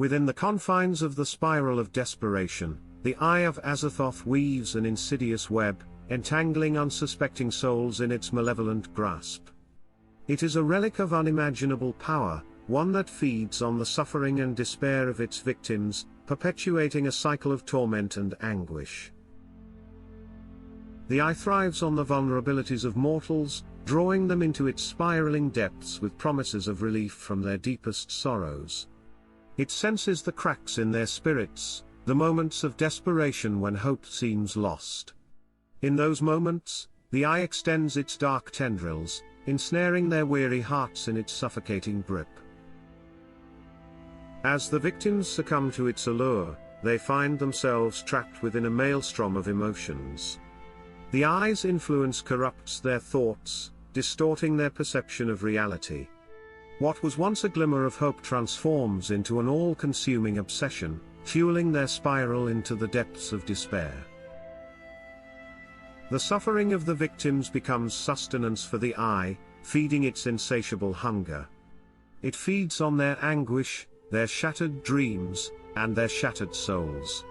Within the confines of the spiral of desperation, the Eye of Azathoth weaves an insidious web, entangling unsuspecting souls in its malevolent grasp. It is a relic of unimaginable power, one that feeds on the suffering and despair of its victims, perpetuating a cycle of torment and anguish. The Eye thrives on the vulnerabilities of mortals, drawing them into its spiraling depths with promises of relief from their deepest sorrows. It senses the cracks in their spirits, the moments of desperation when hope seems lost. In those moments, the Eye extends its dark tendrils, ensnaring their weary hearts in its suffocating grip. As the victims succumb to its allure, they find themselves trapped within a maelstrom of emotions. The Eye's influence corrupts their thoughts, distorting their perception of reality. What was once a glimmer of hope transforms into an all-consuming obsession, fueling their spiral into the depths of despair. The suffering of the victims becomes sustenance for the Eye, feeding its insatiable hunger. It feeds on their anguish, their shattered dreams, and their shattered souls.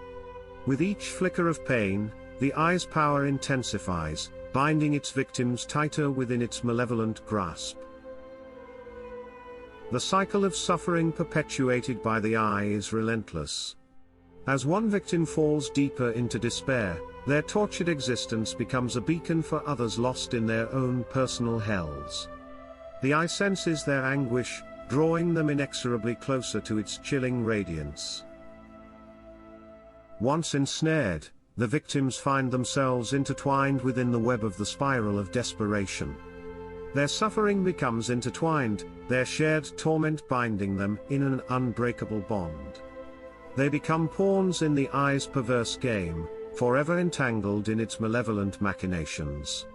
With each flicker of pain, the Eye's power intensifies, binding its victims tighter within its malevolent grasp. The cycle of suffering perpetuated by the Eye is relentless. As one victim falls deeper into despair, their tortured existence becomes a beacon for others lost in their own personal hells. The Eye senses their anguish, drawing them inexorably closer to its chilling radiance. Once ensnared, the victims find themselves intertwined within the web of the spiral of desperation. Their suffering becomes intertwined, their shared torment binding them in an unbreakable bond. They become pawns in the Eye's perverse game, forever entangled in its malevolent machinations.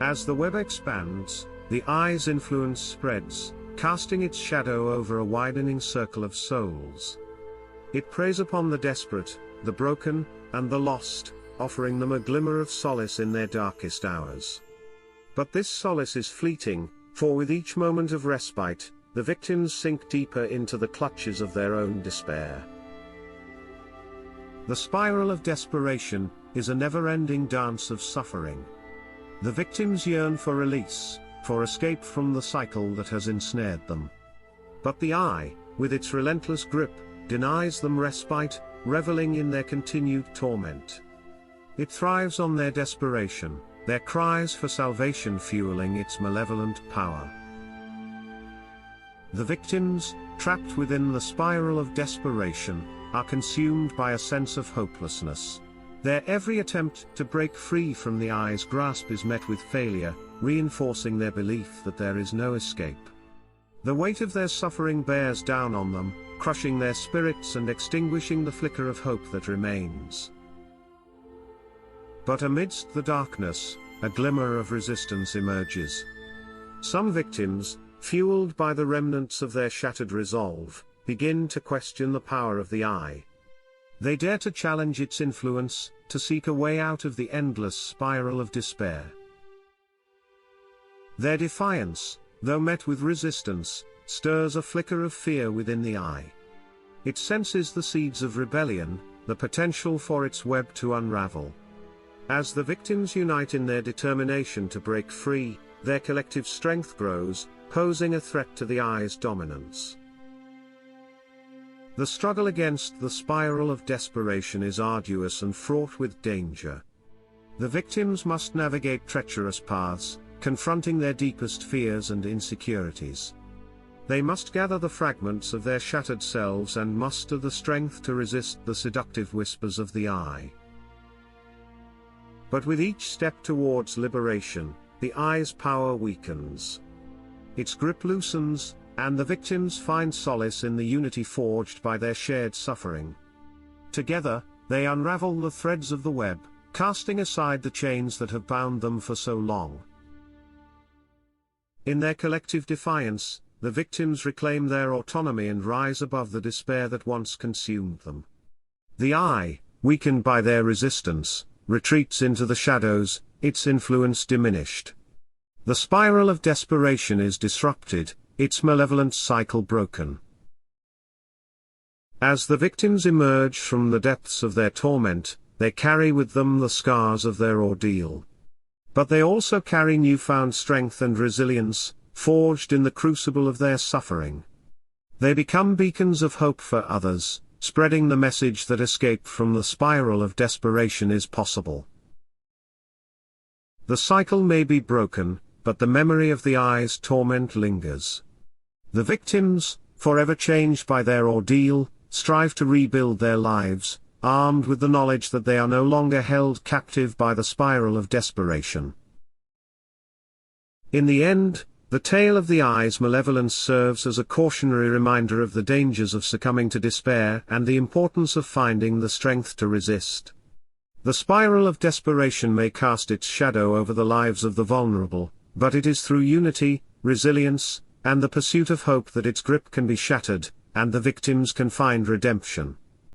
As the web expands, the Eye's influence spreads, casting its shadow over a widening circle of souls. It preys upon the desperate, the broken, and the lost, offering them a glimmer of solace in their darkest hours. But this solace is fleeting, for with each moment of respite, the victims sink deeper into the clutches of their own despair. The spiral of desperation is a never-ending dance of suffering. The victims yearn for release, for escape from the cycle that has ensnared them. But the Eye, with its relentless grip, denies them respite, reveling in their continued torment. It thrives on their desperation, their cries for salvation fueling its malevolent power. The victims, trapped within the spiral of desperation, are consumed by a sense of hopelessness. Their every attempt to break free from the Eye's grasp is met with failure, reinforcing their belief that there is no escape. The weight of their suffering bears down on them, crushing their spirits and extinguishing the flicker of hope that remains. But amidst the darkness, a glimmer of resistance emerges. Some victims, fueled by the remnants of their shattered resolve, begin to question the power of the Eye. They dare to challenge its influence, to seek a way out of the endless spiral of despair. Their defiance, though met with resistance, stirs a flicker of fear within the Eye. It senses the seeds of rebellion, the potential for its web to unravel. As the victims unite in their determination to break free, their collective strength grows, posing a threat to the Eye's dominance. The struggle against the spiral of desperation is arduous and fraught with danger. The victims must navigate treacherous paths, confronting their deepest fears and insecurities. They must gather the fragments of their shattered selves and muster the strength to resist the seductive whispers of the Eye. But with each step towards liberation, the Eye's power weakens. Its grip loosens, and the victims find solace in the unity forged by their shared suffering. Together, they unravel the threads of the web, casting aside the chains that have bound them for so long. In their collective defiance, the victims reclaim their autonomy and rise above the despair that once consumed them. The Eye, weakened by their resistance, retreats into the shadows, its influence diminished. The spiral of desperation is disrupted, its malevolent cycle broken. As the victims emerge from the depths of their torment, they carry with them the scars of their ordeal. But they also carry newfound strength and resilience, forged in the crucible of their suffering. They become beacons of hope for others, spreading the message that escape from the spiral of desperation is possible. The cycle may be broken, but the memory of the Eye's torment lingers. The victims, forever changed by their ordeal, strive to rebuild their lives, armed with the knowledge that they are no longer held captive by the spiral of desperation. In the end, the tale of the Eye's malevolence serves as a cautionary reminder of the dangers of succumbing to despair and the importance of finding the strength to resist. The spiral of desperation may cast its shadow over the lives of the vulnerable, but it is through unity, resilience, and the pursuit of hope that its grip can be shattered, and the victims can find redemption.